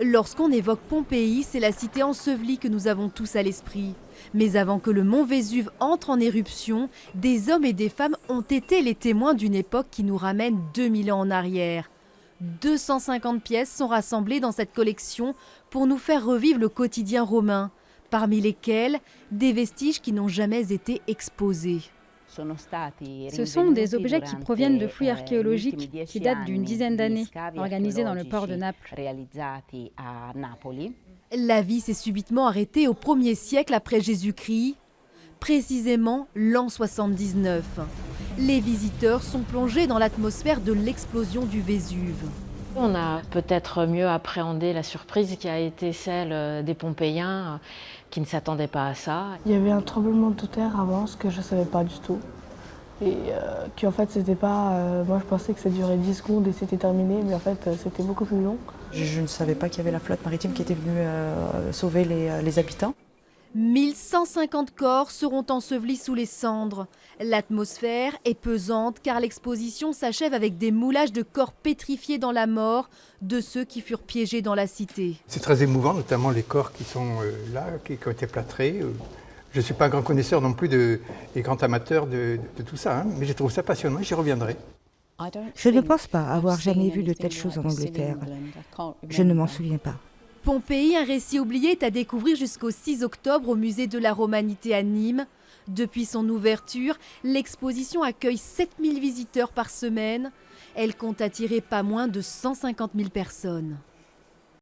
Lorsqu'on évoque Pompéi, c'est la cité ensevelie que nous avons tous à l'esprit. Mais avant que le mont Vésuve entre en éruption, des hommes et des femmes ont été les témoins d'une époque qui nous ramène 2000 ans en arrière. 250 pièces sont rassemblées dans cette collection pour nous faire revivre le quotidien romain, parmi lesquelles des vestiges qui n'ont jamais été exposés. Ce sont des objets qui proviennent de fouilles archéologiques qui datent d'une dizaine d'années, organisées dans le port de Naples. La vie s'est subitement arrêtée au 1er siècle après Jésus-Christ, précisément l'an 79. Les visiteurs sont plongés dans l'atmosphère de l'explosion du Vésuve. On a peut-être mieux appréhendé la surprise qui a été celle des Pompéiens qui ne s'attendaient pas à ça. Il y avait un tremblement de terre avant, ce que je ne savais pas du tout. Et qu'en fait, c'était pas. Moi, je pensais que ça durait 10 secondes et c'était terminé, mais en fait, c'était beaucoup plus long. Je ne savais pas qu'il y avait la flotte maritime qui était venue sauver les habitants. 1150 corps seront ensevelis sous les cendres. L'atmosphère est pesante car l'exposition s'achève avec des moulages de corps pétrifiés dans la mort de ceux qui furent piégés dans la cité. C'est très émouvant, notamment les corps qui sont là, qui ont été plâtrés. Je ne suis pas un grand connaisseur non plus et grand amateur de tout ça, hein, mais je trouve ça passionnant et j'y reviendrai. Je ne pense pas avoir jamais vu de telles choses en Angleterre. Je ne m'en souviens pas. Pompéi, un récit oublié, est à découvrir jusqu'au 6 octobre au musée de la Romanité à Nîmes. Depuis son ouverture, l'exposition accueille 7000 visiteurs par semaine. Elle compte attirer pas moins de 150 000 personnes.